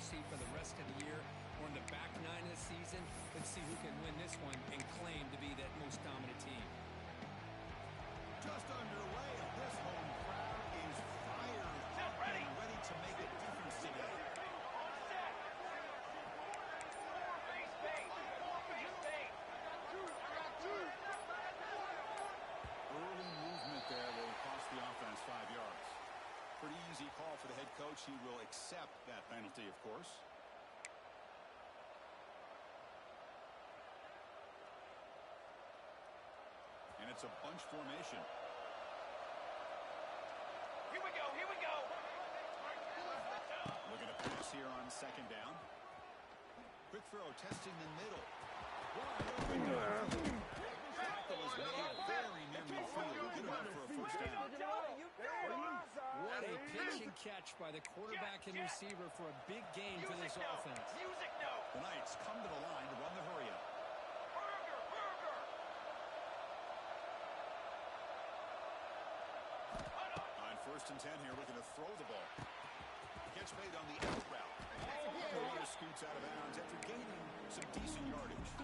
see for the rest of the year or in the back nine of the season. Let's see who can win this one and claim to be that most dominant team. Just underway, and this home crowd is fired up and ready to make a difference today. Early movement there will cost the offense 5 yards. Pretty easy call for the head coach. He will accept that penalty, of course. And it's a bunch formation. Here we go, here we go. Looking to pass here on second down. Quick throw, testing the middle. Tackle is made very near midfield. Good enough for a first down. What a pitch and catch by the quarterback and receiver for a big gain for this offense. Music note. The Knights come to the line to run the hurry-up. On 1st and 10 here, looking to throw the ball. Catch made on the out route. The runner scoots out of bounds after gaining some decent yardage.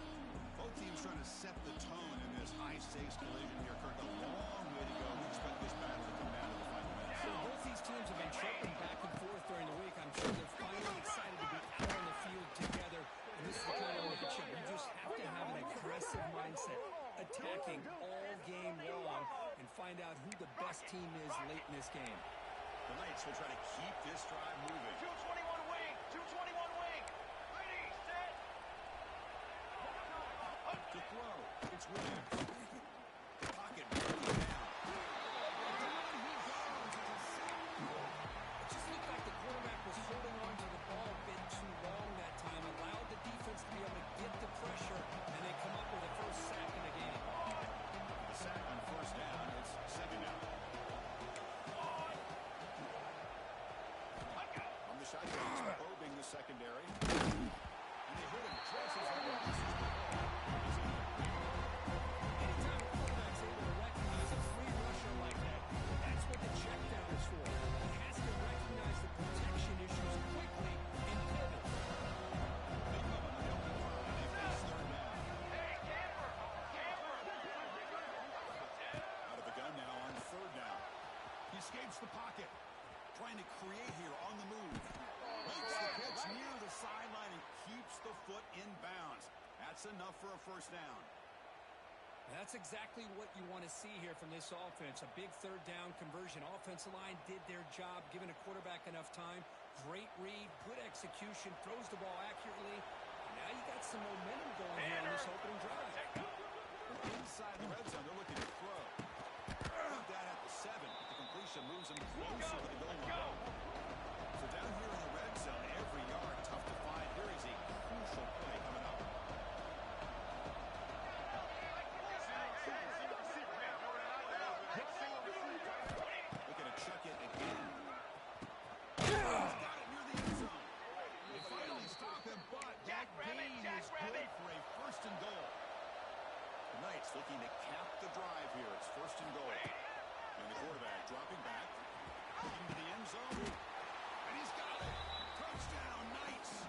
Both teams trying to set the tone in this high-stakes collision here. Kirk, a long way to go. We expect this battle to come down to the final minutes. So both these teams have been chirping back and forth during the week. I'm sure they're finally excited to be out on the field together. And this is the kind of matchup you just have to have an aggressive mindset, attacking all game long, and find out who the best team is late in this game. The Knights will try to keep this drive moving. 221 wing, 221 wing. Ready, set. To throw, it's Williams. The pocket breaking down. Down he goes. It's a sack. It just looked like the quarterback was holding on to the ball a bit too long that time, allowed the defense to be able to get the pressure, and they come up with a first sack in the game. The sack on first down. It's second down. On the shotgun, he's probing the secondary. And they hit him just as he releases the ball. Anytime a quarterback's able to recognize a free rusher like that, that's what the check down is for. He has to recognize the protection issues quickly and pivot. They come on the open line. They face third down. Hey, camper, camper. Out of the gun now on third down. He escapes the pocket. Trying to create here on the move. Makes the pitch near the sideline and keeps the foot in bounds. That's enough for a first down. That's exactly what you want to see here from this offense. A big third down conversion. Offensive line did their job, giving a quarterback enough time. Great read, good execution, throws the ball accurately. Now you got some momentum going here on this opening drive. Inside the red zone, they're looking to throw. Down at the 7. The completion moves him closer to the goal line. So down here in the red zone, every yard tough to find. Here is a crucial play coming up. Looking to chuck it again. He's got it near the end zone. They finally stop him, but that gain is good for a first and goal. The Knights looking to cap the drive here. It's first and goal. And the quarterback dropping back into the end zone. And he's got it. Touchdown, Knights.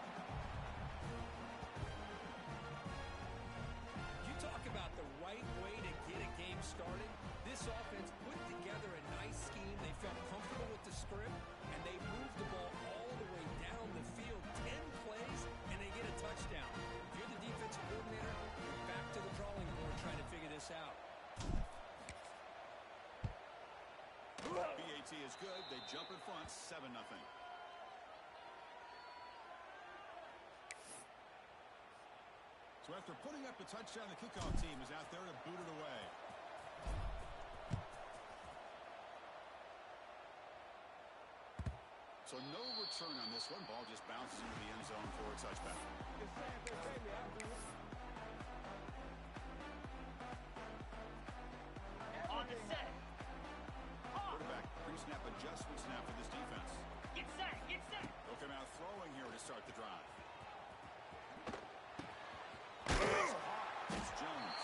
You talk about the right way to get a game started. This offense put together a nice scheme. They felt comfortable with the script, and they moved the ball all the way down the field. 10 plays, and they get a touchdown. If you're the defensive coordinator, you're back to the drawing board trying to figure this out. BAT is good. They jump in front, 7-0. So after putting up the touchdown, the kickoff team is out there to boot it away. So no return on this one. Ball just bounces into the end zone for a touchback. On the set. Quarterback pre-snap adjustment snap for this defense. Get set, get set. They'll come out throwing here to start the drive. It's Jones.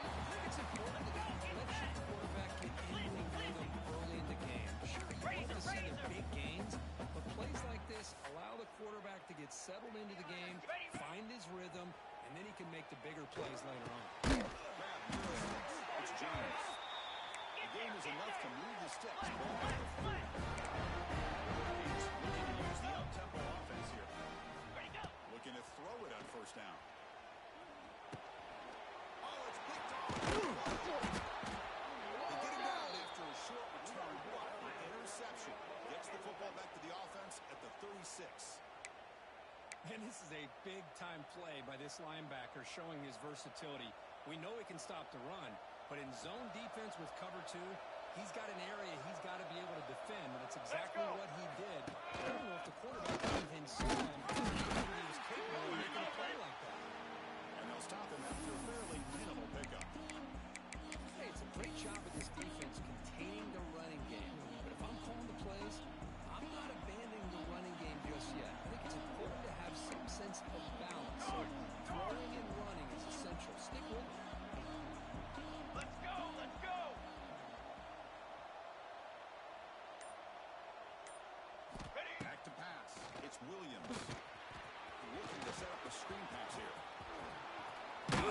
I think it's important to let your quarterback get in the rhythm early in the game. Sure, you want to see the big gains, but plays like this allow the quarterback to get settled into the game, find his rhythm, and then he can make the bigger plays later on. It's James. The game is enough to move the sticks. He's looking to use the up-tempo offense here. Looking to throw it on first down. Oh, it's picked off. They get him down after a short return. What an interception. Gets the football back to the offense at the 36. And this is a big-time play by this linebacker showing his versatility. We know he can stop the run, but in zone defense with cover 2, he's got an area he's got to be able to defend, and it's exactly what he did. I don't know if the quarterback even saw him, but he was capable of making a play like that. And they'll stop him after a fairly minimal pickup. Hey, it's a great job of this defense containing the running game. But if I'm calling the plays, I'm not abandoning the running game just yet. I think it's important to have some sense of balance. Throwing and running is essential. Stick with it. Let's go, let's go. Ready? Back to pass. It's Williams. Looking to set up a screen pass here. They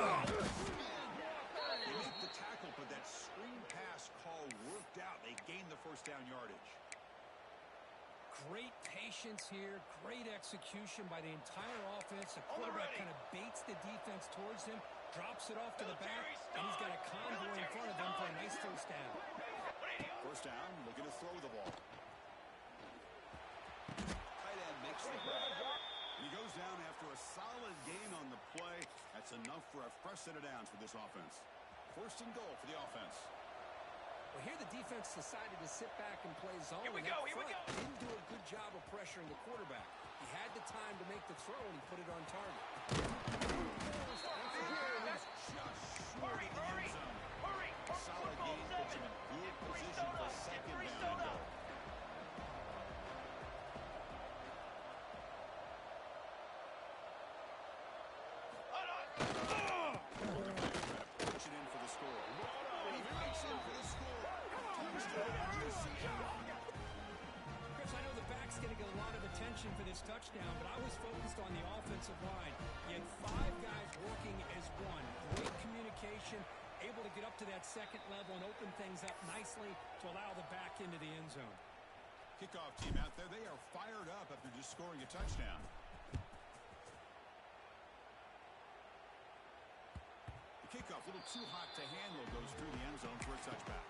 make the tackle, but that screen pass call worked out. They gained the first down yardage. Great patience here, great execution by the entire offense. The quarterback kind of baits the defense towards him, drops it off to the back, and he's got a convoy in front of him for a nice first down. First down, looking to throw the ball. Tight end makes the grab. He goes down after a solid gain on the play. That's enough for a fresh set of downs for this offense. First and goal for the offense. Well, here the defense decided to sit back and play zone. Here we go, here we go. Didn't do a good job of pressuring the quarterback. He had the time to make the throw, and he put it on target. That's just short of the end zone. Hurry! Solid gain puts him in good position for second down and goal. Push it in for the score. And he breaks in for the score. Chris, I know the back's going to get a lot of attention for this touchdown, but I was focused on the offensive line. You had 5 guys working as one. Great communication, able to get up to that second level and open things up nicely to allow the back into the end zone. Kickoff team out there, they are fired up after just scoring a touchdown. The kickoff, a little too hot to handle, goes through the end zone for a touchback.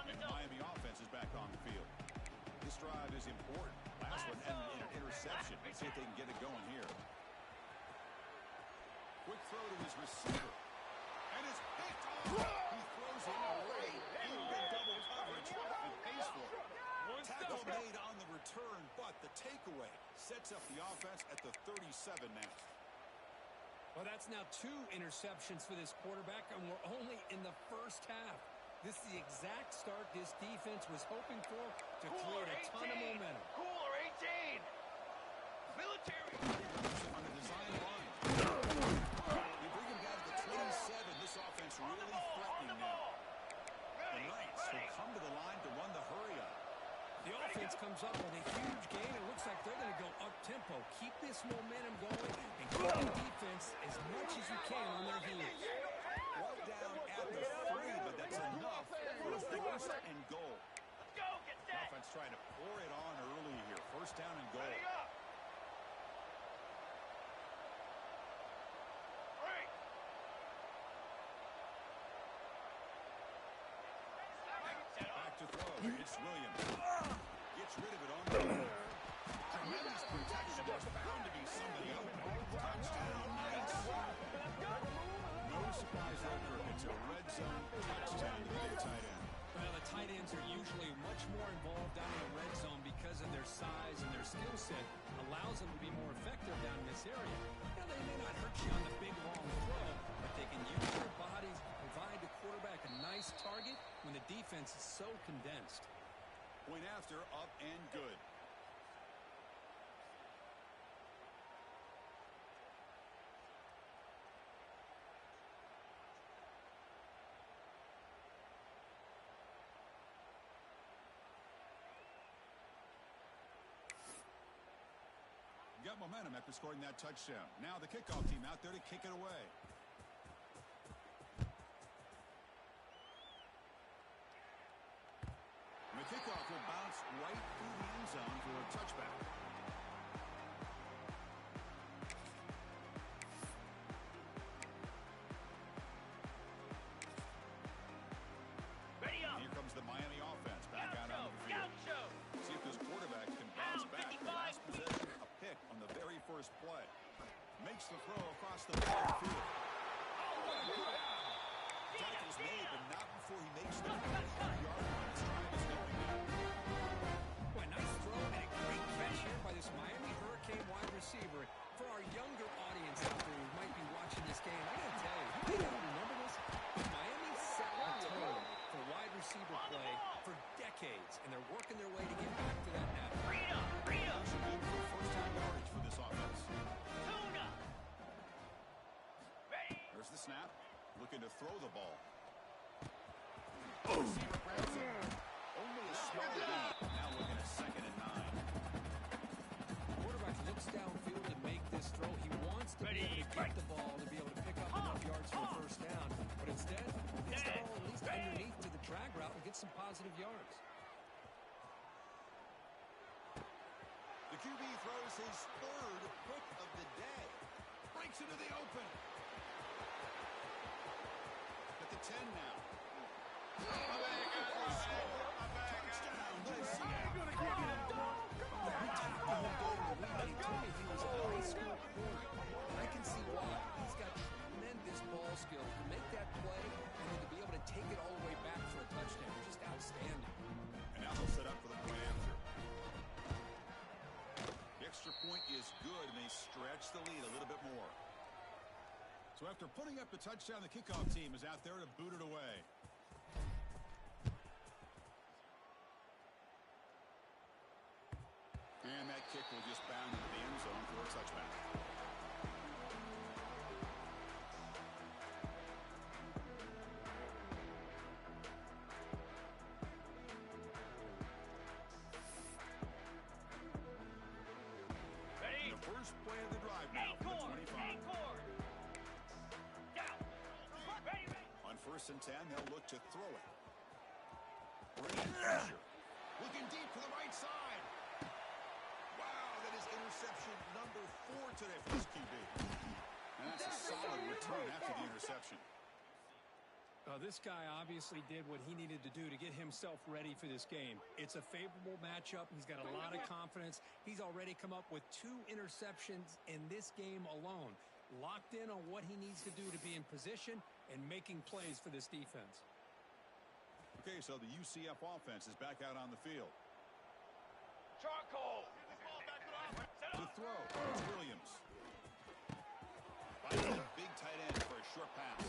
And the Miami offense is back on the field. This drive is important. Last one ended in an interception. Let's see if they can get it going here. Quick throw to his receiver. And it's picked off. He throws it away. Even double coverage and pays for it. Tackle made on the return, but the takeaway sets up the offense at the 37 now. Well, that's now 2 interceptions for this quarterback, and we're only in the first half. This is the exact start this defense was hoping for to create a ton of momentum. Cooler 18. Military. On the design line. You bring him down to the 27. This offense really threatening now. The Knights will come to the line to run the hurry up. The offense comes up with a huge gain. It looks like they're going to go up-tempo. Keep this momentum going and keep the defense as much as you can on their heels. Well down at the 3, but that's enough for a first and goal. Let's go, get The set. offense trying to pour it on early here. First down and goal. Ready up. 3. Back to throw. It's Williams. Gets rid of it on the field. Tremendous protection. There's bound to be somebody open. Touchdown, Knights. No surprise there, Kirk. It's a red zone touchdown to the tight end. Well, the tight ends are usually much more involved down in the red zone because of their size and their skill set allows them to be more effective down in this area. Now, they may not hurt you on the big, long throw, but they can use their bodies to provide the quarterback a nice target when the defense is so condensed. Point after, up and good. Got momentum after scoring that touchdown. Now the kickoff team out there to kick it away. And the kickoff will bounce right through the end zone for a touchback. Ready up. Here comes the Miami offense back out on the field. Gaucho. See if this quarterback can bounce back. The last possession, a pick on the very first play. Makes the throw across the middle of the field. Tackle's made, but not before he makes the 30-yard line. His time is going down. Boy, nice throw and a great catch here by this Miami Hurricane wide receiver. For our younger audience out there who might be watching this game, I gotta tell you, you gotta remember this. Miami set the tone for wide receiver play for decades, and they're working their way to get back to that now. Freedom. Freedom. Should be for first down yardage for this offense. Tuna. Ready. There's the snap. Looking to throw the ball. Receiver grabs it. Only a small gain. Now looking at 2nd and 9. Quarterback looks downfield to make this throw. He wants to be able to get the ball to be able to pick up enough yards for a first down. But instead, he gets the ball at least underneath to the drag route and get some positive yards. The QB throws his 3rd pick of the day. Breaks into the open. At the 10 now. I can see why. He's got tremendous ball skills to make that play and then to be able to take it all the way back for a touchdown. Just outstanding. And now they'll set up for the point after. The extra point is good, and they stretch the lead a little bit more. So after putting up the touchdown, the kickoff team is out there to boot it away. And that kick will just bound into the end zone for a touchback. Ready. The first play of the drive now from the 25. Acorn. Down. Ready. On 1st and 10, they'll look to throw it. Bringing pressure. Looking deep to the right side. Wow, that is interception number 4 today for this QB. And that's a solid return after the interception. This guy obviously did what he needed to do to get himself ready for this game. It's a favorable matchup. He's got a lot of confidence. He's already come up with 2 interceptions in this game alone. Locked in on what he needs to do to be in position and making plays for this defense. Okay, so the UCF offense is back out on the field. Charcoal. To throw, it's Williams. Finds that big tight end for a short pass.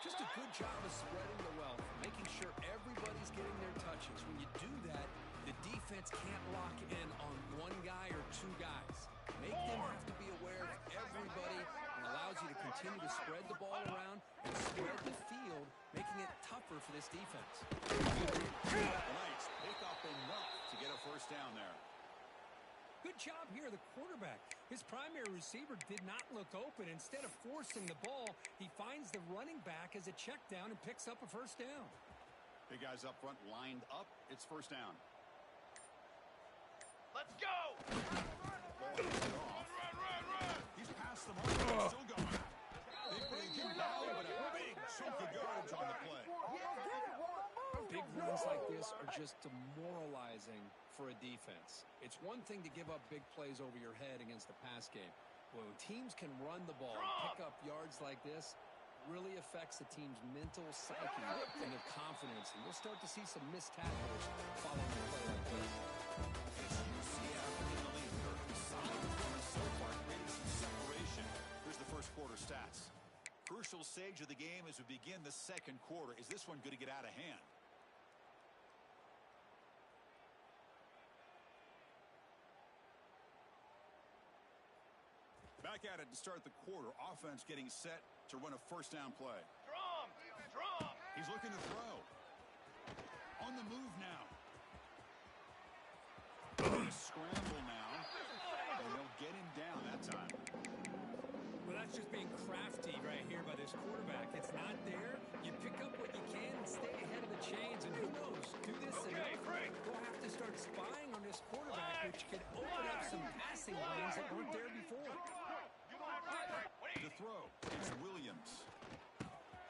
Just a good job of spreading the wealth, making sure everybody's getting their touches. When you do that, the defense can't lock in on one guy or 2 guys. Make them have to be aware of everybody and allows you to continue to spread the ball around and spread the field, making it tougher for this defense. Nice pick up enough to get a first down there. Good job here, the quarterback. His primary receiver did not look open. Instead of forcing the ball, he finds the running back as a check down and picks up a first down. Big guys up front lined up. It's first down. Let's go. Ball is off. Run. He's past the mark. Still going. They bring him down, but a big chunk of yardage on the play. Big runs like this are just demoralizing for a defense. It's one thing to give up big plays over your head against the pass game. When teams can run the ball and pick up yards like this, really affects the team's mental psyche and their confidence. And we'll start to see some missed tackles following a play like this. It's UCF in the lead here. Solid performance so far, creating some separation. Here's the first quarter stats. Crucial stage of the game as we begin the second quarter. Is this one going to get out of hand? Back at it to start the quarter. Offense getting set to run a first down play. Drum. He's looking to throw. On the move now. Scramble now. And that's just being crafty right here by this quarterback. It's not there. You pick up what you can and stay ahead of the chains. And who knows, do this enough, we'll have to start spying on this quarterback, which could open up some passing lanes that weren't there before. To throw, it's Williams.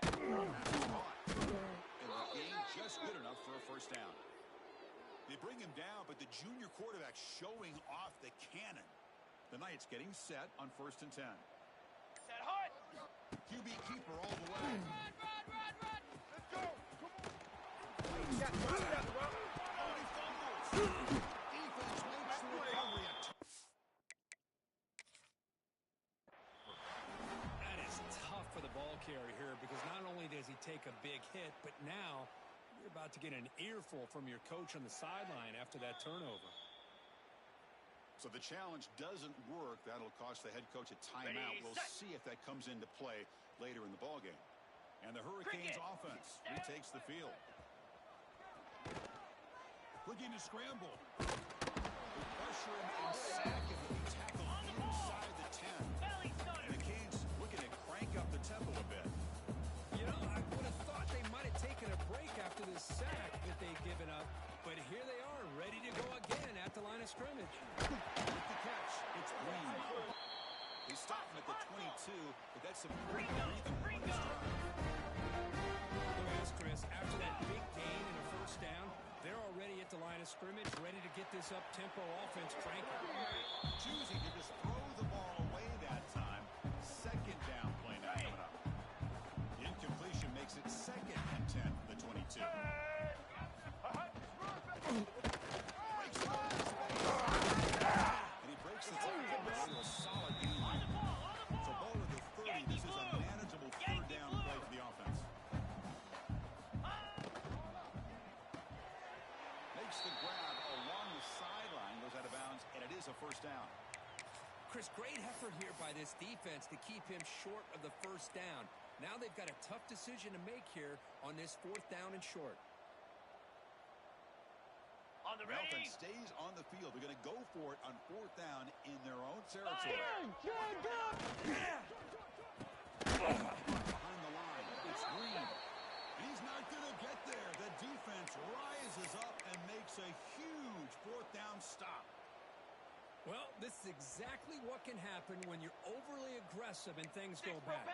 And the game just good enough for a first down. They bring him down, but the junior quarterback showing off the cannon. The Knights getting set on 1st and 10. Set hut. QB keeper all the way. Run. Let's go. Oh, he fumbles. Defense makes the recovery. That is tough for the ball carrier here because not only does he take a big hit, but now you're about to get an earful from your coach on the sideline after that turnover. So the challenge doesn't work. That'll cost the head coach a timeout. We'll see if that comes into play later in the ballgame. And the Hurricanes offense retakes the field. Looking to scramble. They pressure him and sack him. He tackled inside the 10. And the Canes looking to crank up the tempo a bit. You know, I would have thought they might have taken a break after this sack that they'd given up. But here they are, ready to go again at the line of scrimmage. With the catch, it's Green. They stop him at the 22, but that's some great breathing on this drive. Look at this, Chris. After that big gain and a first down, they're already at the line of scrimmage, ready to get this up-tempo offense cranking. Choosing to just throw the ball away that time. 2nd down play now coming up. The incompletion makes it 2nd and 10 for the 22. And he breaks the tackle for a solid gain. So ball to the 30. This is a manageable 3rd down play for the offense. Makes the grab along the sideline, goes out of bounds, and it is a first down. Chris, great effort here by this defense to keep him short of the first down. Now they've got a tough decision to make here on this 4th down and short. On the The ready. offense stays on the field. They're going to go for it on 4th down in their own territory. Behind the line, it's Green. And he's not going to get there. The defense rises up and makes a huge 4th down stop. Well, this is exactly what can happen when you're overly aggressive and things go bad.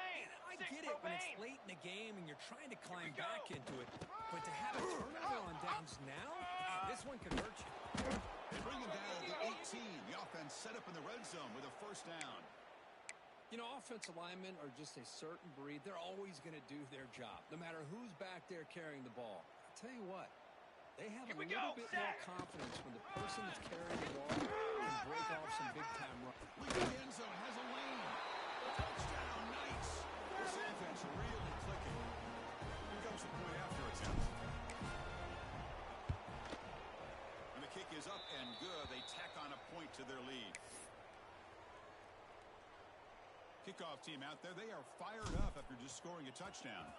I get it when it's late in the game and you're trying to climb back into it. But to have a turnover on downs now, this one could hurt you. They bring him down to the 18. The offense set up in the red zone with a first down. You know, offensive linemen are just a certain breed. They're always going to do their job, no matter who's back there carrying the ball. I'll tell you what, they have a little bit more confidence when the person that's carrying the ball can break off some big-time runs. The end zone has a lane. Touchdown, Knights. This offense really clicking. Here comes the point after attempt. And the kick is up and good. They tack on a point to their lead. Kickoff team out there. They are fired up after just scoring a touchdown.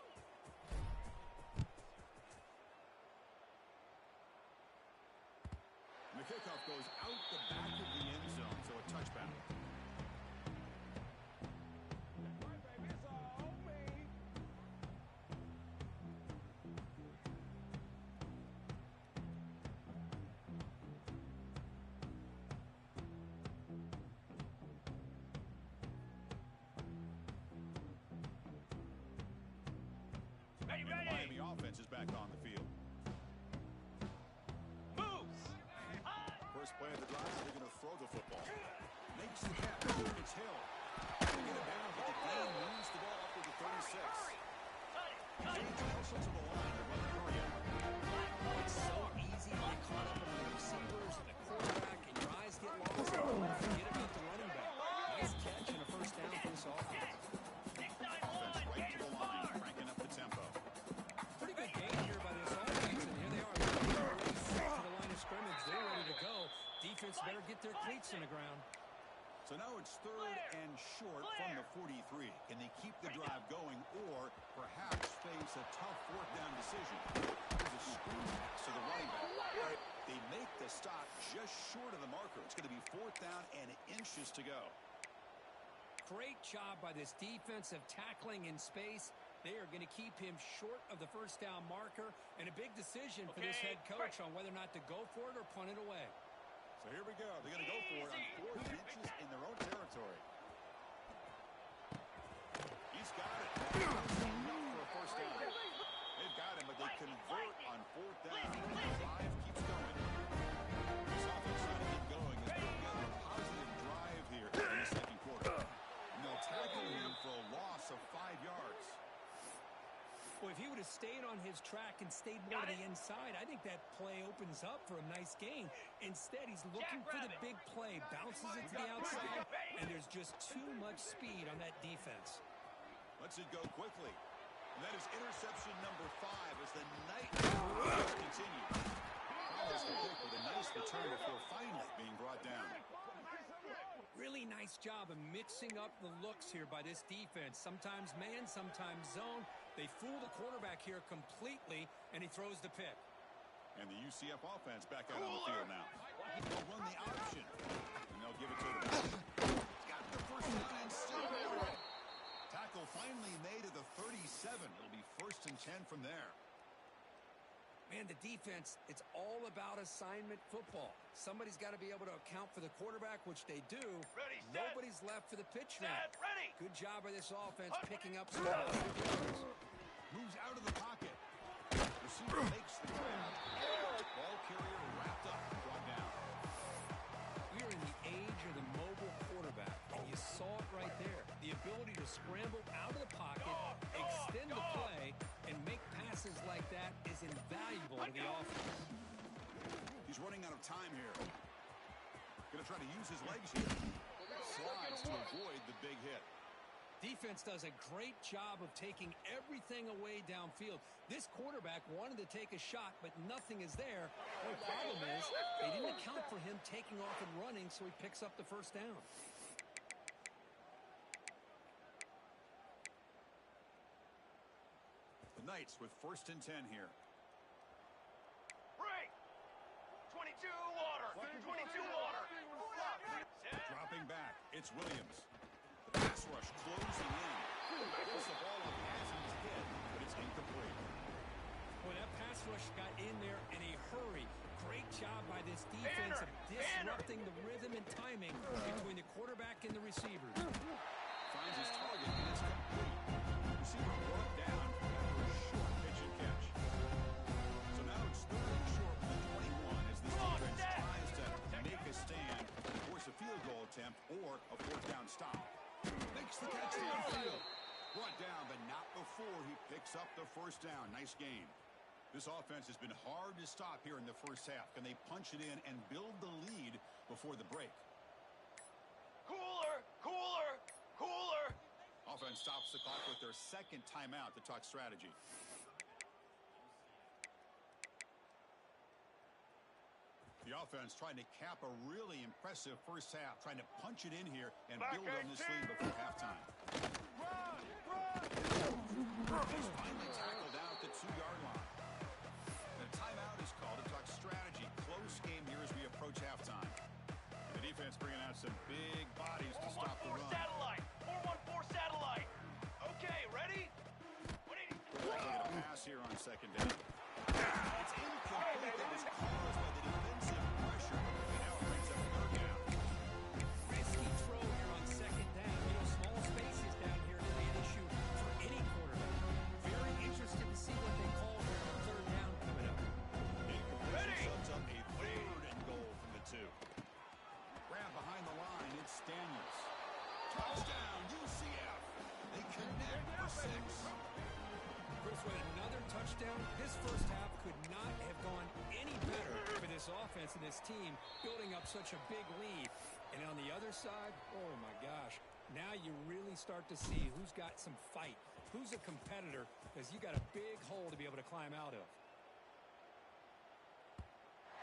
And the kickoff goes out the back of the end zone, so a touchback. And the Miami offense is back on the field. First play of the drive, they're going to throw the football. Makes the catch. It's Hill. They get it down, but the game moves the ball up to the 36. James Nelson to the line to run the hurry out. It's so easy to get caught up in the receivers and the quarterback, and your eyes get lost. Forget about the running back. Nice catch and a first down for this offense. Offense right to the line, cranking up the tempo. Pretty good game here by this offense, and here they are. Already set to the line of scrimmage. They're ready to go. Defense better get their cleats in the ground. So now it's 3rd and short from the 43. Can they keep the drive going or perhaps face a tough 4th down decision? There's a screen pass to the running back. They make the stop just short of the marker. It's going to be 4th down and inches to go. Great job by this defensive tackling in space. They are going to keep him short of the first down marker, and a big decision for this head coach on whether or not to go for it or punt it away. So here we go. They're going to go for it on 4 inches in their own territory. He's got it. Enough for a first down. They've got him, but they convert on 4th down. Drive keeps going. This offense trying to get going as they get a positive drive here in the second quarter. And they'll tackle him for a loss of 5 yards. Well, if he would have stayed on his track and stayed more to the inside, I think that play opens up for a nice gain. Instead, he's looking for the big play, bounces it to the outside, and there's just too much speed on that defense. Lets it go quickly. And that is interception number 5 as the night continues. Follows the pick with a nice return before finally being brought down. Really nice job of mixing up the looks here by this defense. Sometimes man, sometimes zone. They fool the quarterback here completely, and he throws the pick. And the UCF offense back out on the field now. They'll run the option, and they'll give it to him. He's got the first down and still going. Tackle finally made at the 37. It'll be 1st and 10 from there. Man, the defense, it's all about assignment football. Somebody's got to be able to account for the quarterback, which they do. Nobody's left for the pitch now. Good job by this offense picking up some yards. Moves out of the pocket. Receiver makes the grab. Ball carrier wrapped up, brought down. We are in the age of the mobile quarterback, and you saw it right there. The ability to scramble out of the pocket, extend the play, and make passes like that is invaluable to the offense. He's running out of time here. Going to try to use his legs here. Slides to avoid the big hit. Defense does a great job of taking everything away downfield. This quarterback wanted to take a shot, but nothing is there. The problem is they didn't account for him taking off and running, so he picks up the first down. The Knights with 1st and 10 here. Break! 22 water! 22 water! Dropping back, it's Williams. The pass rush closing in. Pulls the ball up as he's hit, but it's incomplete. Well, that pass rush got in there in a hurry. Great job by this defense of disrupting the rhythm and timing between the quarterback and the receivers. Finds his target, and it's complete. Receiver brought down after a short pitch and catch. So now it's 3rd and short with the 21 as this defense tries to make a stand, force a field goal attempt, or a 4th down stop. Makes the catch downfield. Brought down, but not before he picks up the first down. Nice game. This offense has been hard to stop here in the first half. Can they punch it in and build the lead before the break? Cooler! Cooler! Cooler! Offense stops the clock with their 2nd timeout to talk strategy. The offense trying to cap a really impressive first half, trying to punch it in here and build on this lead before halftime. Run! Run! He's finally tackled out at the 2-yard line. The timeout is called to talk strategy. Close game here as we approach halftime. And the defense bringing out some big bodies to stop the run. 4-1-4 satellite! 4-1-4 satellite! Okay, ready? Looking at a pass here on 2nd down. It's incomplete. That was caused by the defensive pressure. And now it brings up 3rd down. Risky throw here on 2nd down. You know, small spaces down here can be an issue for any quarterback. Very interested to see what they call here on 3rd down coming up. Incompletion sets up a 3rd and goal from the 2. Grab behind the line. It's Daniels. Touchdown, UCF. They connect for 6. Chris, with another touchdown, this first half could not have gone any better for this offense and this team, building up such a big lead. And on the other side, oh my gosh, now you really start to see who's got some fight, who's a competitor, because you got a big hole to be able to climb out of.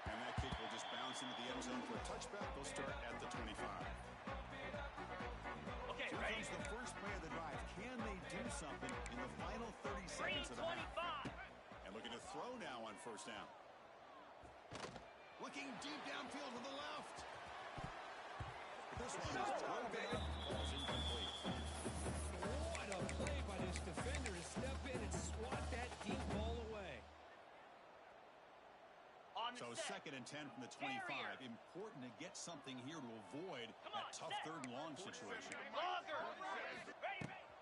And that kick will just bounce into the end zone for a touchback. They'll start at the 25. Okay, Here ready? comes the first play of the drive. Can they do something in the final 30 seconds of the half? And looking to throw now on 1st down. Looking deep downfield to the left. The This one is broken up. Falls incomplete. What a play by this defender to step in and swat that deep ball away. So second and 10 from the 25. Important to get something here to avoid that tough third and long situation.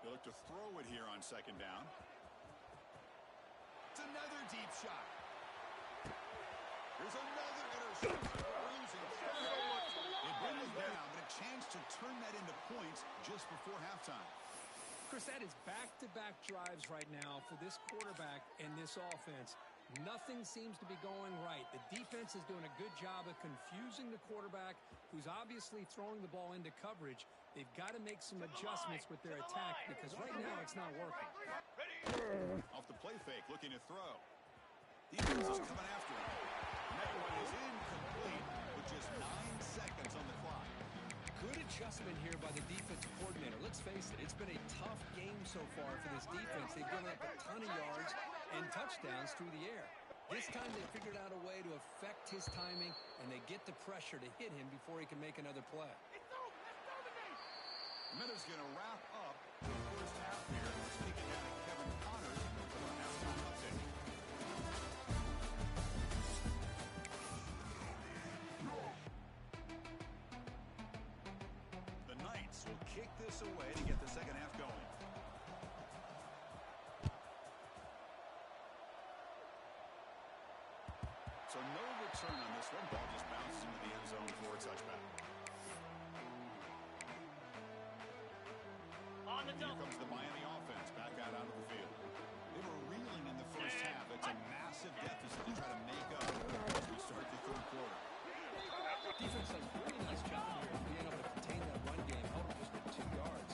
They look to throw it here on second down. It's another deep shot. There's another interception. It brings down, but a chance to turn that into points just before halftime. Chris, that is back-to-back drives right now for this quarterback and this offense. Nothing seems to be going right. The defense is doing a good job of confusing the quarterback, who's obviously throwing the ball into coverage. They've got to make some adjustments with their attack because right now it's not working. Off the play fake, looking to throw. Defense is coming after him. That one is incomplete with just 9 seconds on the clock. Good adjustment here by the defensive coordinator. Let's face it, it's been a tough game so far for this defense. They've given up a ton of yards and touchdowns through the air. This time they figured out a way to affect his timing, and they get the pressure to hit him before he can make another play. The minute's going to wrap up the first half here. We're speaking out of Kevin Connors for the halftime update. The Knights will kick this away to get the second half going. So no return on this one. Ball just bounces into the end zone for a touchback. Here comes the Miami offense back out onto the field. They were reeling in the first half. It's a massive deficit to try to make up as we start the third quarter. Defense does a really nice job here of being able to contain that run game, held just with 2 yards.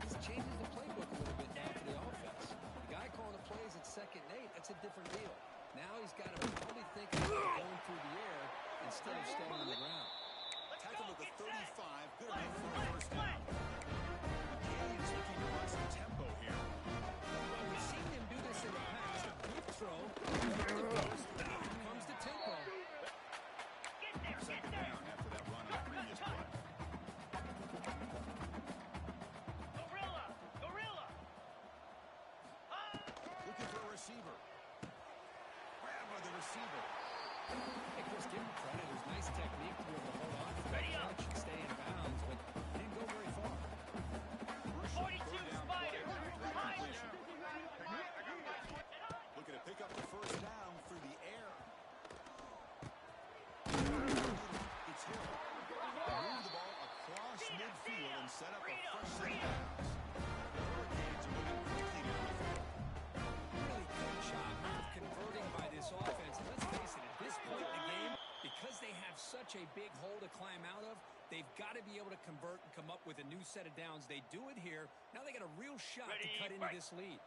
This changes the playbook a little bit now for the offense. The guy calling the plays at 2nd and 8, that's a different deal. Now he's got to probably think about going through the air instead of staying on the ground. Tackled at the 35, good enough for a first down. McKay's looking to run some tempo here. Well, we've seen him do this in the past. A quick throw, comes to tempo. Second down after that run on the previous play. Looking for a receiver. Grab by the receiver. Hey, Chris, give him credit. It was nice technique to be able to hold on to that catch and stay in bounds, but he didn't go very far. Third down play after that completion. Looking to pick up the first down through the air. It's Hill. Move the ball across midfield and set up a fresh set of downs. The Hurricanes are moving quickly down the field. Really good job of converting by this offense. And let's face it, at this point in the game, because they have such a big hole to climb out of, they've got to be able to convert and come up with a new set of downs. They do it here. Now they got a real shot to cut into this lead.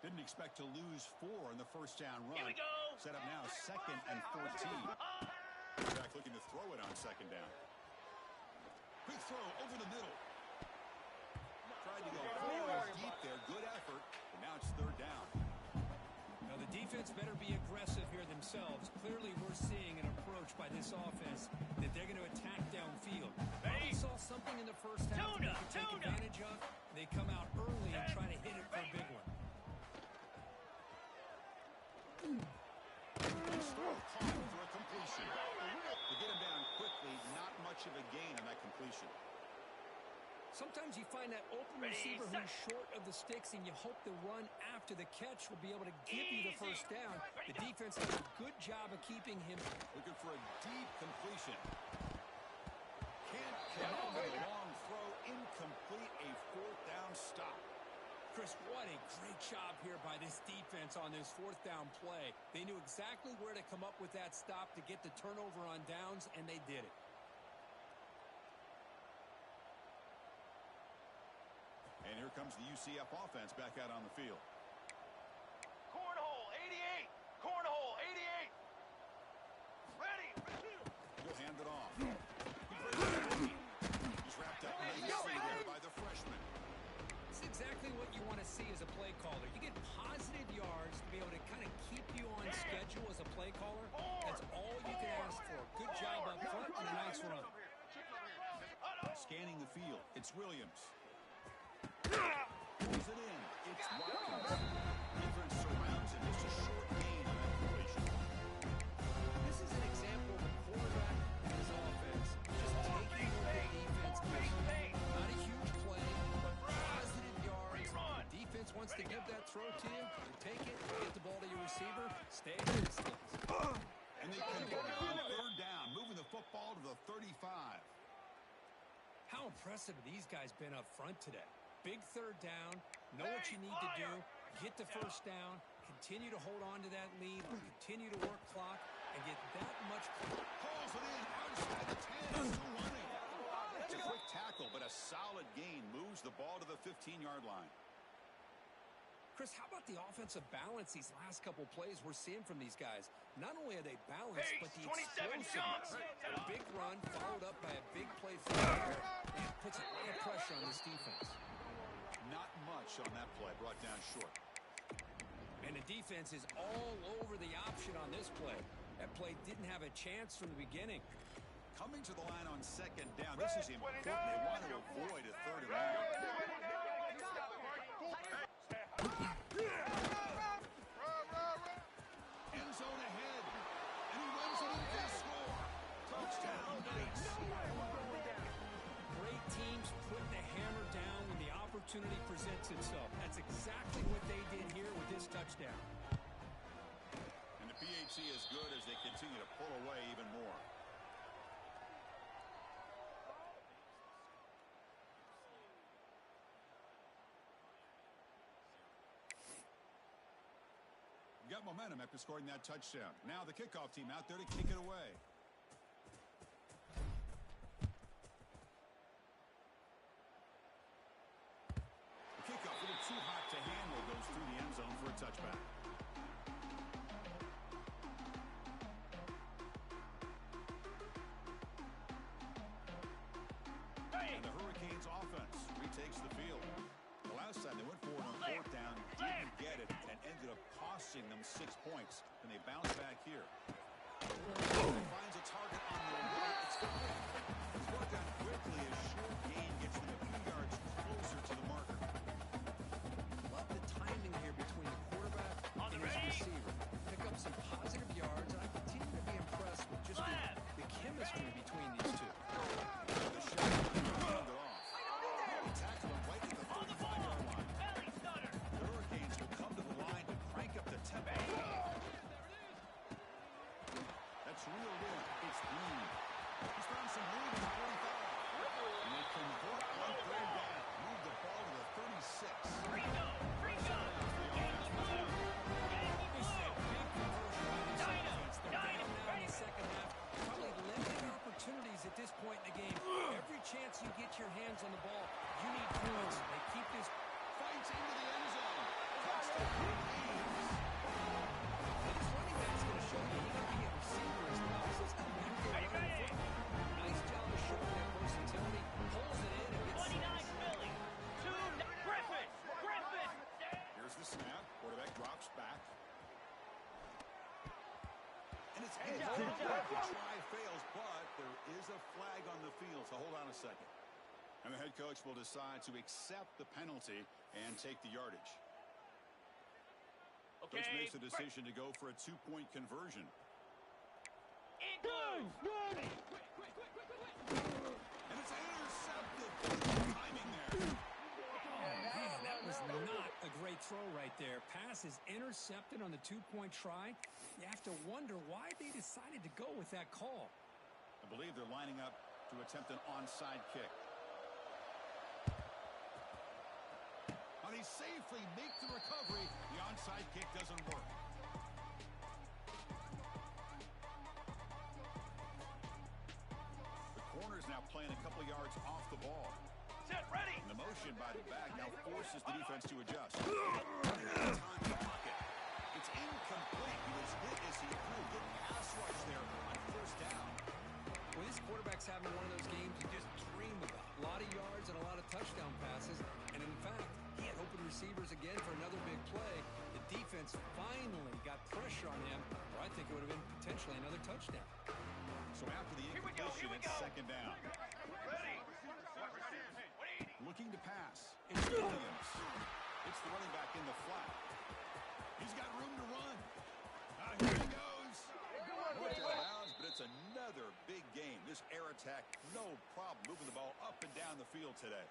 Didn't expect to lose 4 in the first down run. Here we go. Set up now 2nd and 14. Back looking to throw it on second down. Quick throw over the middle. Tried to go forward deep there. Good effort. But now it's third down. Now the defense better be aggressive here themselves. Clearly we're seeing an approach by this offense that they're going to attack downfield. They saw something in the first half that they can take advantage of. They come out early and try to hit it for a big one. Caught for a completion. To get him down quickly, not much of a gain on that completion. Sometimes you find that open receiver who's short of the sticks, and you hope the run after the catch will be able to give you the first down. The defense does a good job of keeping him. Looking for a deep completion. Can't connect with a long throw. Incomplete. A 4th down stop. Chris, what a great job here by this defense on this 4th down play. They knew exactly where to come up with that stop to get the turnover on downs, and they did it. And here comes the UCF offense back out on the field. Cornhole 88. Cornhole 88. Ready. He'll hand it off. He's wrapped up nicely there by the freshman. It's exactly what you want to see as a play caller. You get positive yards to be able to kind of keep you on schedule as a play caller. That's all you can ask for. Good job up front and a nice run. It's Williams. Pulls it in. It's Watkins. Defense surrounds him. Just a short gain on that completion. This is an example of a quarterback and his offense just taking what the defense gives them. Not a huge play, but positive yards. The defense wants to give that throw to you. You take it, get the ball to your receiver, stay at your distance. And they convert it on third down, moving the football to the 35. How impressive have these guys been up front today? Big third down, know what you need to do, get the first down, continue to hold on to that lead, continue to work clock, and get that much. Pulls it in outside the 10, still running. It's a quick tackle, but a solid gain moves the ball to the 15-yard line. Chris, how about the offensive balance these last couple plays we're seeing from these guys? Not only are they balanced, but the explosiveness. A big run followed up by a big play for the air, and it puts a lot of pressure on this defense. Not much on that play, brought down short. And the defense is all over the option on this play. That play didn't have a chance from the beginning. Coming to the line on second down. This is important. They want to avoid a third and long. End zone ahead. And he runs it in for the score. Touchdown, Knights. Great teams put the hammer down when the opportunity presents itself. That's exactly what they did here with this touchdown. And the PAT is good as they continue to pull away even more. Got momentum after scoring that touchdown. Now the kickoff team out there to kick it away. The kickoff a little too hot to handle, goes through the end zone for a touchback. And the Hurricanes offense retakes the field. The last time they went forward on fourth down, didn't get it, and ended up costing them 6 points. And they bounce back here. Finds a target on the right. It's brought down quickly. A short gain gets them a few yards closer to the marker. Love the timing here between the quarterback and his receiver. Pick up some positive yards, and I continue to be impressed with just the chemistry between these two. The shot rounded off. He tackled him right at the 35-yard line. The Hurricanes will come to the line to crank up the tempo. That's reeled in. It's Green. He's found some room in the 45. And they convert on third down. Move the ball to the 36. This is a big conversion by this offense. They're down now in the second half. Probably limited opportunities at this point in the game. Every chance you get your hands on the ball, you need points. They keep this. Fights into the end zone. Touchdown. This running back's going to show you he can be a receiver as well. So it's come back to running the football. Nice job of showing that versatility. Pulls it in and gets 29 Philly. Griffin. Here's the snap. Quarterback drops back. And it's incomplete. The try fails, but there is a flag on the field, so hold on a second. And the head coach will decide to accept the penalty and take the yardage. Okay. Coach makes the decision to go for a 2-point conversion. And it's intercepted. Timing there. Man, that was not a great throw right there. Pass is intercepted on the 2-point try. You have to wonder why they decided to go with that call. I believe they're lining up to attempt an onside kick. Now they safely make the recovery. The onside kick doesn't work. The corner's now playing a couple yards off the ball. Set, ready. And the motion by the back now forces the defense to adjust. Time to pocket. It's incomplete. He was hit as he threw. Good pass rush there on first down. Well, this quarterback's having one of those games you just dream about. A lot of yards and a lot of touchdown passes. And in fact, he had open receivers again for another big play. The defense finally got pressure on him, or I think it would have been potentially another touchdown. So after the incompletion, it's second down. Ready. What receivers? What do you looking to pass. It's Williams. It's the running back in the flat. He's got room to run. Here he goes. Put out of bounds, but it's another big game. This air attack, no problem moving the ball up and down the field today.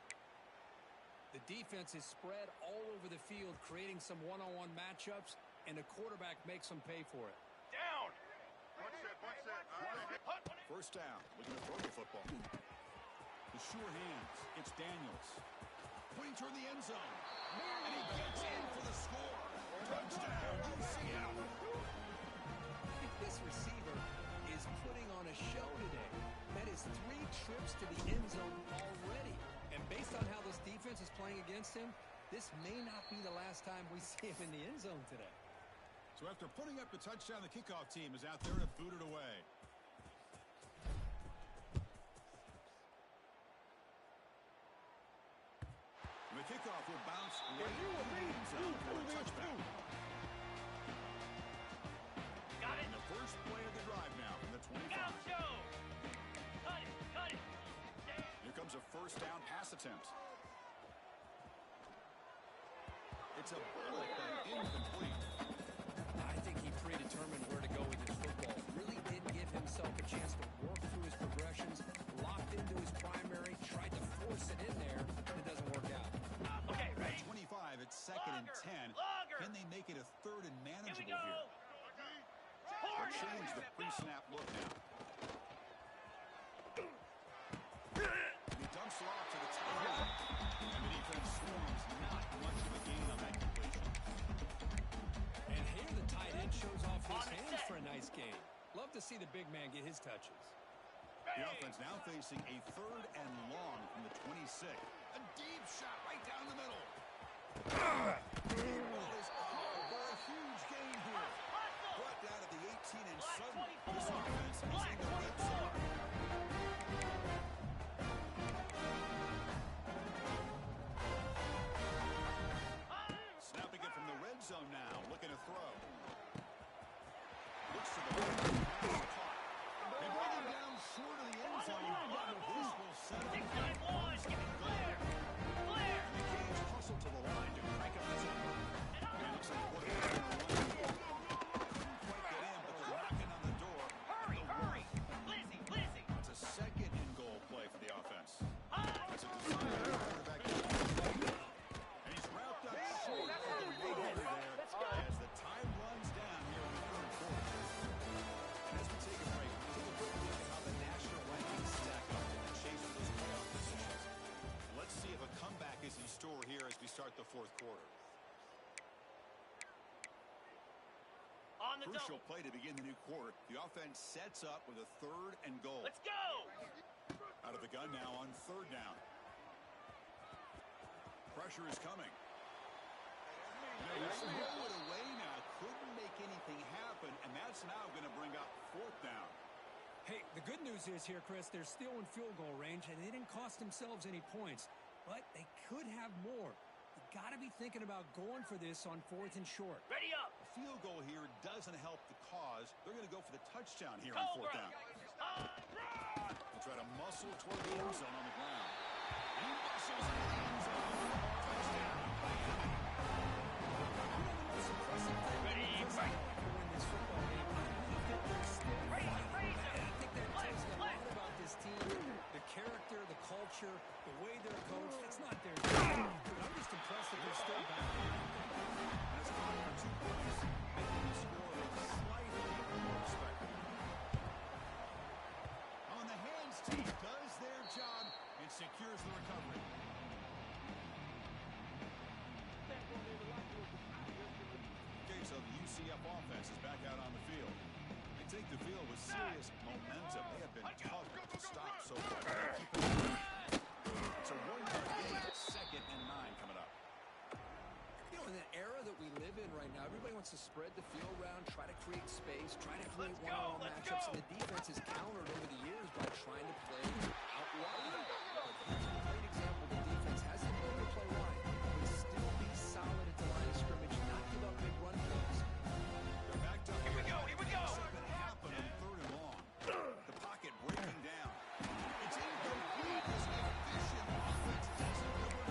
The defense is spread all over the field, creating some one-on-one matchups, and the quarterback makes them pay for it. Down. First down. Looking to throw the football. The sure hands. It's Daniels. Pointing toward the end zone. And he gets in for the score. Touchdown, UCF. This receiver is putting on a show today. That is 3 trips to the end zone already. And based on how this defense is playing against him, this may not be the last time we see him in the end zone today. So after putting up the touchdown, the kickoff team is out there to boot it away. And the kickoff will bounce right in the end zone for a touchback. Got it. And the first play of the drive now from the 25. Go, Joe. Cut it. Cut it. Here comes a first down pass attempt. It's a bullet, but incomplete. I think he predetermined where to go with his football. Really didn't give himself a chance to work through his progressions, locked into his primary, tried to force it in there, and it doesn't work out. Okay, ready? 25 at second and 10. Longer. Can they make it a third and Here we manageable go. here? They'll change the pre-snap look now. And he dumps it off to the tight end. And the defense swarms not much of a gain on that completion. And here the tight end shows off his On and hands set. for a nice game. Love to see the big man get his touches. The offense now facing a third and long from the 26. A deep shot right down the middle. The ball is out for a huge gain here. Brought down at the 18, and suddenly this offense is in the red zone. Snapping it from the red zone now, looking to throw. Looks to the right, pass caught. They bring him down short of the end zone, but this will set up 691. Give me clear. Clear. And the Canes hustle to the line to crank up the tempo. And it looks like quarterback couldn't quite get in, but they're knocking on the door. Hurry, hurry. Lizzie, Lizzie. It's a second and goal play for the offense. High. That's a design quarterback. And he's wrapped up short of the lead there as the time runs down here in the third quarter. And as we take a break, take a quick look at how the national rankings stack up in the chase for those playoff positions. Let's see if a comeback is in store here as we start the fourth quarter. On the Crucial double. play to begin the new quarter. The offense sets up with a third and goal. Let's go. Out of the gun now on third down. Pressure is coming. They throw it away now. Couldn't make anything happen, and that's now going to bring up fourth down. Hey, the good news is here, Chris, they're still in field goal range, and they didn't cost themselves any points. But they could have more. You got to be thinking about going for this on fourth and short. Ready up. A field goal here doesn't help the cause. They're going to go for the touchdown here on fourth down. They'll try to muscle toward the end zone on the ground. And he muscles in the end zone. Touchdown, Miami. Ready, right. To win this football game, I believe that they're still Raise, raise fighting. it. I think that tells you a Flex. lot about this team. The character, the culture, the way they're coached. It's not their job. I'm just impressed that they're still back. And it's gone for 2 points, making the score slightly more respectable. On the hands team does their job and secures the recovery. Okay, so the UCF offense is back out on the field. They take the field with serious momentum. They have been tough to stop so far. Keep it up. It's a 1-yard gain, second and 9 coming up. You know, in the era that we live in right now, everybody wants to spread the field around, try to create space, try to create Let's go, one-on-one let's matchups, go. and the defense has countered over the years by trying to play out wide. But here's a great example. The defense has the ability to play wide, but still be solid at the line of scrimmage, not give up big run plays. They're backed up. Here we go, here we go. Something happened on third and long. The pocket breaking down. It's incomplete. This efficient offense doesn't deliver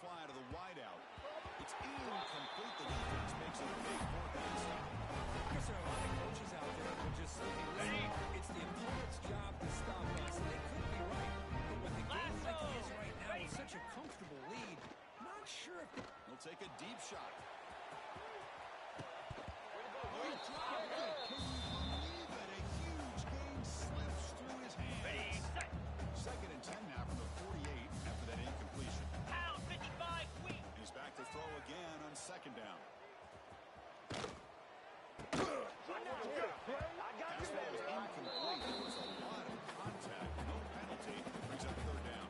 fly to the wideout. It's incomplete. The defense makes a big fourth down stop. I guess there are a lot of coaches out there that will just say, listen, it's the opponent's job to stop us. And they could be right. But with the game like it is right now, with such a comfortable lead, not sure if He'll take a deep shot. Ready, set. Second and 10 now from the 48 after that incompletion. Pound 55, sweep. He's back to throw again on second down. Pass ball was incomplete. There was a lot of contact. No penalty. Brings up third down.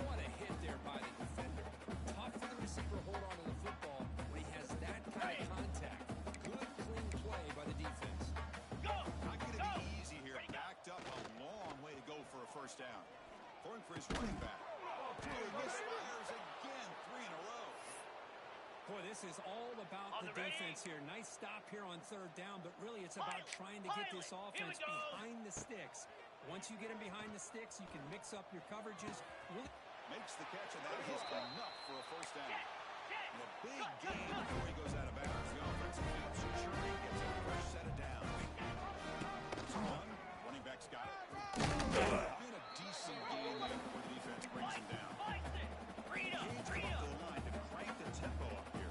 what a hit there by the defender. Tough for the receiver to hold on to the football when he has that kind of contact. Good, clean play by the defense. Go. Not going to be easy here. Backed up a long way to go for a first down. Throwing for his running back. Misfires again. 3 in a row. Boy, this is all about the defense here. Nice stop here on third down, but really it's about trying to get this offense behind the sticks. Once you get them behind the sticks, you can mix up your coverages. Really Makes the catch, and that is enough for a first down. And a big gain before he goes out of bounds. The offense keeps churning, gets a fresh set of downs. It's one. Running back's got it. And a decent gain there before the defense brings him down. Freedom, Gains come freedom. up to the line to crank the tempo up here.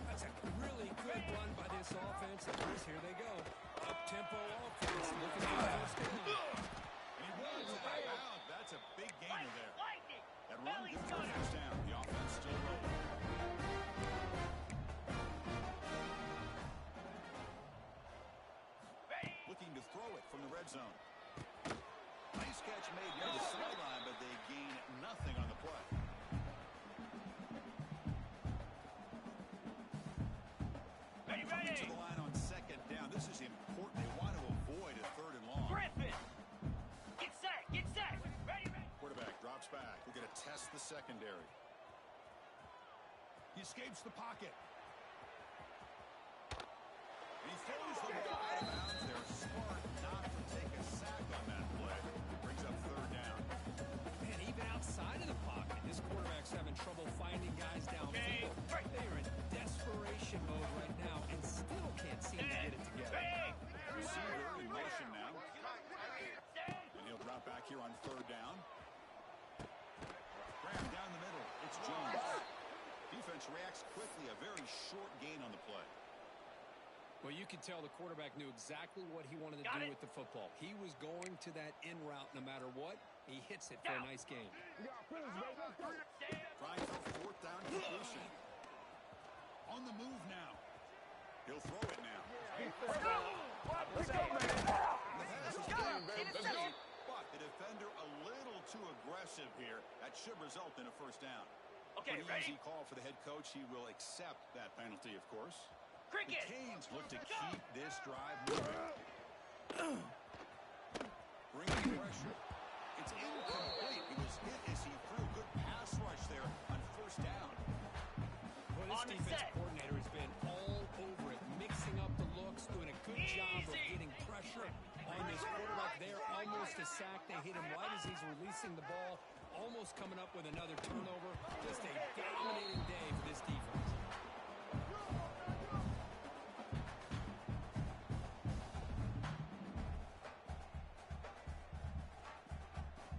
That's a really good run by this offense. Of course, here they go. Up-tempo offense, looking for the first down. And he runs it back out. That's a big gainer there. Lightning. That run gets the first down. The offense still rolling. Ready. Looking to throw it from the red zone. Nice catch made near the sideline, but they gain nothing on the play. Ready, Coming ready. to the line on second down. This is important. They want to avoid a third and long. Griffin. Get set, get set. Ready, ready. Quarterback drops back. We're going to test the secondary. He escapes the pocket. And he throws the ball out of bounds there. Smart not to take a sack on that play. Brings up third down. Man, even outside of the pocket, this quarterback's having trouble finding guys downfield. They are in desperation mode right now and still can't seem to get it together. Ready. Receiver in motion now. And he'll drop back here on third down. Graham down the middle. It's Jones. Defense reacts quickly. A very short gain on the play. Well, you could tell the quarterback knew exactly what he wanted to do with the football. He was going to that in route no matter what. He hits it for a nice gain. Trying for fourth down completion. On the move now. He'll throw it now. The pass is complete, but the defender a little too aggressive here. That should result in a first down. Okay, Pretty ready. easy call for the head coach. He will accept that penalty, of course. The Cricket. Canes look to keep this drive moving. Bringing pressure. It's incomplete. He was hit as he threw. Good pass rush there on first down. Well, this On the defense set. coordinator has been all over it, mixing up the looks, doing a good job of getting pressure on this quarterback there. Almost a sack. They hit him right as he's releasing the ball. Almost coming up with another turnover. Just a dominating day for this defense.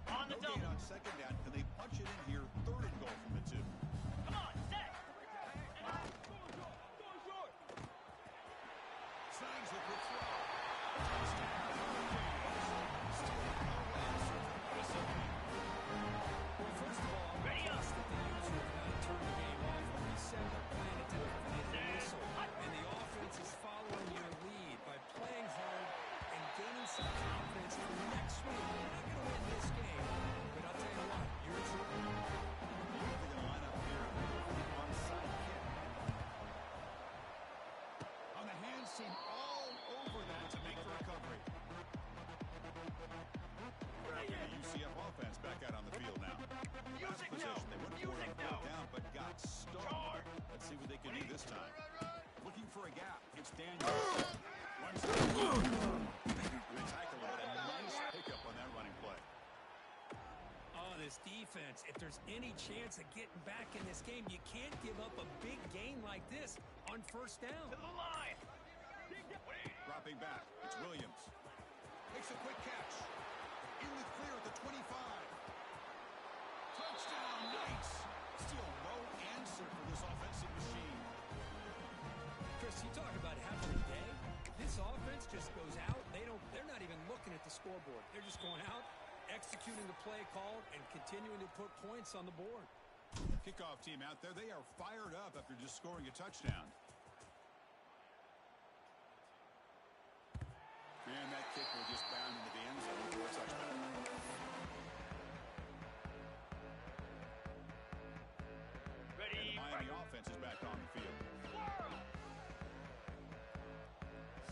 On the No double. gain on second down. Can they punch it in here? Third and goal from the 2. Come on, set. Signs a good throw. Touchdown. Still no answer from Minnesota. Well, first of all, I'm Ready up. impressed that the user have not turned the game off or reset their plan to defend the whistle. And the offense is following your lead by playing hard and gaining some confidence for next week. We're not going to win this game, but I'll tell you what, you're a true. They're going to line up here for the onside kick. On the hands team all over that to make the recovery. The UCF offense back out on the field now. Last possession, they went for it on fourth down, but got stoned. Let's see what they can do this time. Looking for a gap. It's Daniel. Runs through. Good tackle, but a nice pickup on that running play. Oh, this this defense. If there's any chance of getting back in this game, you can't give up a big gain like this on first down. To the line. Dropping back, it's Williams. Makes a quick catch. In the clear at the 25. Touchdown, Knights. Still no answer for this offensive machine. Chris, you talk about having a day. This offense just goes out. They're not even looking at the scoreboard. They're just going out, executing the play called, and continuing to put points on the board. Kickoff team out there, they are fired up after just scoring a touchdown. And that kick will just bound into the end zone for a touchdown. Ready, And the Miami offense is back on the field.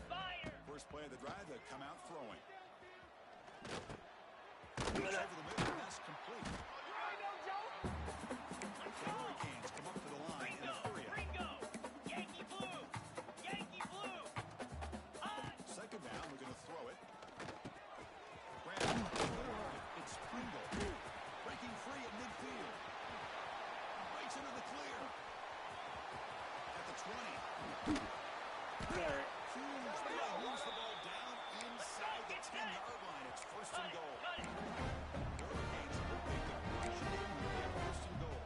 Fire. First play of the drive, they come out throwing. Over the middle, and that's complete. The Hurricanes come up to the line in a hurry. Ringo. Yankee blue. Yankee blue. Second down, we're going to throw it. Graham, it's Pringle. Breaking free at midfield. Breaks into the clear. At the 20. Huge play. Moves the ball down inside the 10-yard line. It's first and goal. The Hurricanes hoping to push it in with their first and goal.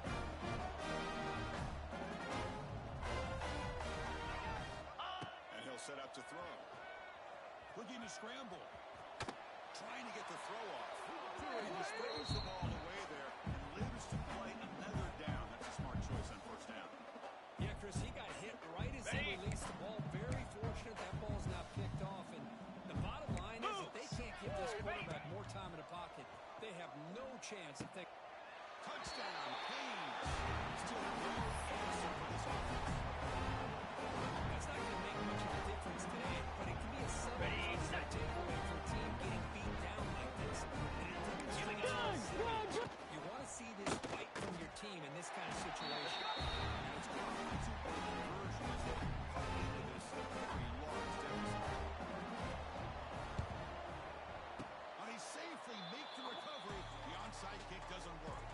And he'll set up to throw. Looking to scramble. Trying to get the throw off. He just throws the ball away there and lives to play another down. That's a smart choice on first down. Yeah, Chris, he got hit right as he released the ball. Very fortunate that ball's not picked off. And the bottom line is that they can't give this quarterback more time in the pocket. They have no chance if they... Touchdown, Haynes. Still no answer for this offense. That's not going to make much of a difference today, but it can be a sub-positive takeaway for a team getting beat down like this. And it demonstrates you want to see this fight from your team in this kind of situation. And it's going to be two-point conversion as they cut into this very large deficit. And he safely makes the recovery. The onside kick doesn't work.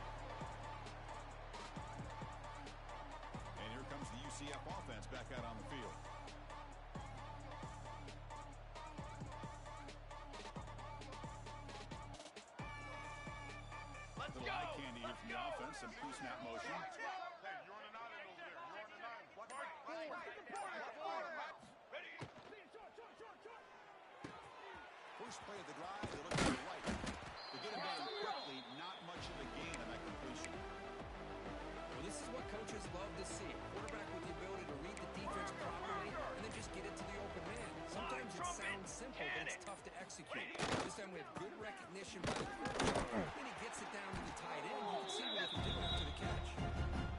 And here comes the UCF offense back out on the field. Let's Little go. eye candy here from the offense. Some pre-snap motion. First play of the drive, they look to the right. They get him down quickly, not much of a gain on that completion. Well, this is what coaches love to see. Quarterback with the ability to read the defense properly and then just get it to the open man. Sometimes it sounds simple, but it's tough to execute. This time we have good recognition by the quarterback. Then he gets it down to the tight end. You can see what he did after the catch.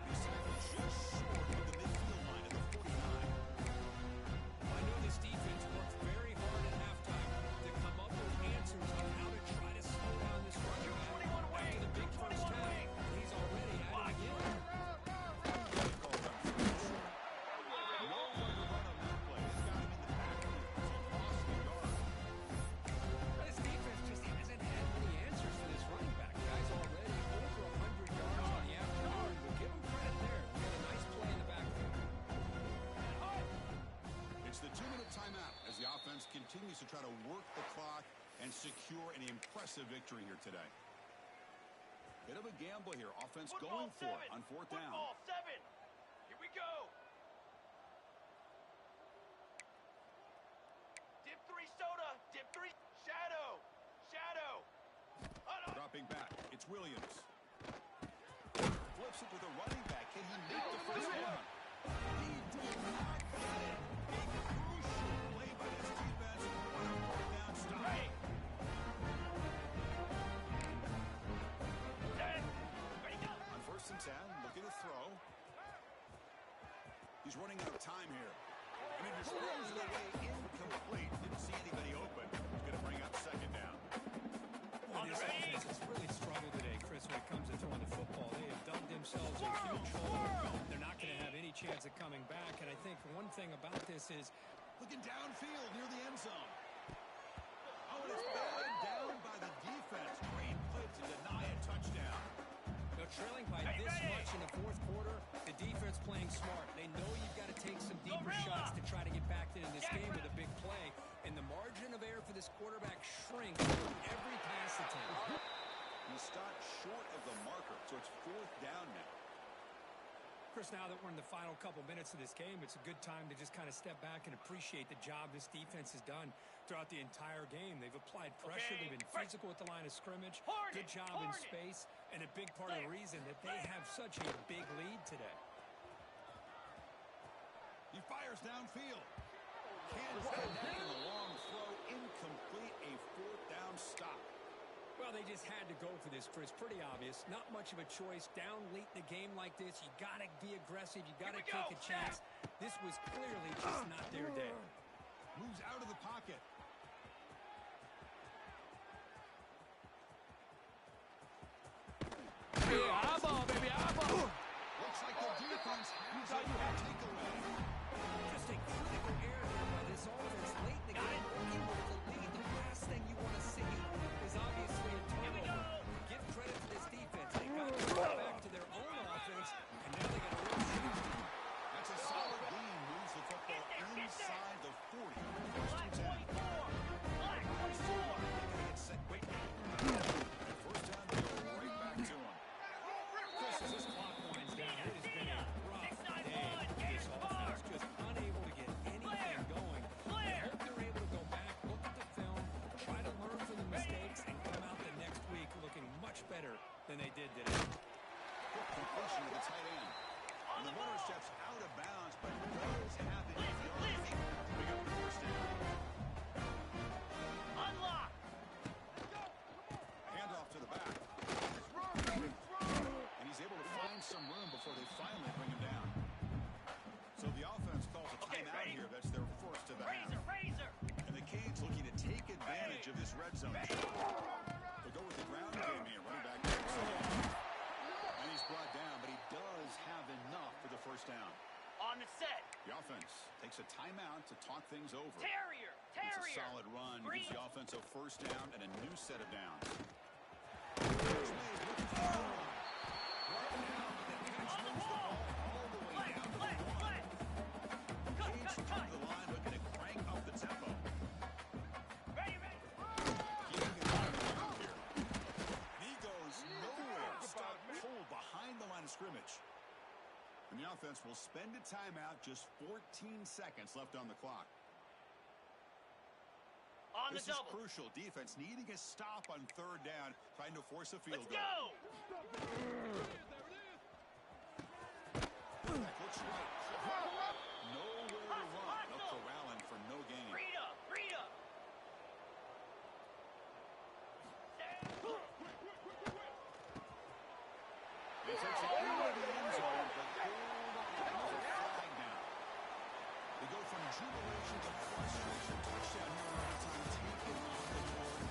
Receiver just short of the midfield line at the 49. I know this defense worked very hard at halftime to come up with answers on how to try to slow down this running back. 21 wing. After the big first 21 half, wing. he's already at it again. No one to run on that play. It's got him in the back. He lost the yard. This defense just hasn't had many answers for this running back. Guys already over 100 yards on the afternoon. We'll give him credit there. We had a nice play in the backfield. It's the 2-minute timeout as the offense continues to try to work the clock and secure an impressive victory here today. Bit of a gamble here. Offense Football going for it 7. on fourth down. Football 7. Here we go. Dip 3 soda. Dip 3. Shadow. Shadow. Dropping back. It's Williams. Flips it to the running back. Can he make the first down? He did not get it. A crucial play by this defense. What a fourth down stop. Ready, go. On first and 10, looking to throw. He's running out of time here. And he just throws it away incomplete. Didn't see anybody open. He's going to bring up second down. Boy, this offense has really struggled today, Chris, when it comes to throwing the football. They have dug themselves a huge hole. They're not going to have any chance of coming back. And I think one thing about this is Looking downfield near the end zone. Oh, and it's batted down by the defense. Great play to deny a touchdown. defense playing smart. They know you've got to take some deeper shots to try to get back into this game with a big play. And the margin of error for this quarterback shrinks with every pass attempt. He stopped short of the marker, so it's 4th down now. Chris, now that we're in the final couple minutes of this game, it's a good time to just kind of step back and appreciate the job this defense has done throughout the entire game. They've applied pressure. They've been physical at the line of scrimmage. Good job in space, and a big part of the reason that they have such a big lead today. He fires downfield. Can't connect on the long throw. Incomplete. A 4th down stop. Well, they just had to go for this, Chris. Pretty obvious. Not much of a choice. Down late in a game like this, you got to be aggressive. You got to take a chance. This was clearly just not their day. Moves out of the pocket. Yeah, eyeball, baby, eyeball. Looks like the defense has a takeaway. Just a critical error there by this offense late in the game. Working with the lead, the last thing you want to see is obviously a turnover. Give credit to this defense. They got to go back to their own offense, and now they got a real shot. That's a solid gain. Moves the football inside the 40. First and 10. Black 24. Get set. Wait. And first down, they go right back to him. Chris, as this clock winds down, it has been a rough day for this offense. Just unable to get anything going. I hope they're able to go back, look at the film, try to learn from the mistakes, and come out the next week looking much better than they did today. Quick completion to the tight end. And the runner steps out of bounds, but does have it in the arms to pick up the first down. Unlock. Handoff to the back. And he's able to find some room before they finally bring him down. So the offense calls a timeout here. That's their first of the half. Razor. And the Canes looking to take advantage of this red zone. They'll go with the ground game here. Running back. And he's brought down, but he does have enough for the first down. On the set. The offense takes a timeout to talk things over. Terrier. It's a solid run. Green. Gives the offense a first down and a new set of downs. Catch made. Looking for the run. Right now, the catch moves the ball all the way down to the one. Canes from the line looking to crank up the tempo. Ready. Keeping it on the ground here. And he goes nowhere. Stop cold behind the line of scrimmage. And the offense will spend a timeout. Just 14 seconds left on the clock. On This the is double. crucial. Defense needing a stop on 3rd down, trying to force a field Let's goal. go. That looks right. Nowhere to run. No corralling for no gain. Rita. They takes it into the end zone, but there's a flag down. They go from jubilation to frustration. Touchdown here in overtime, taken off the board.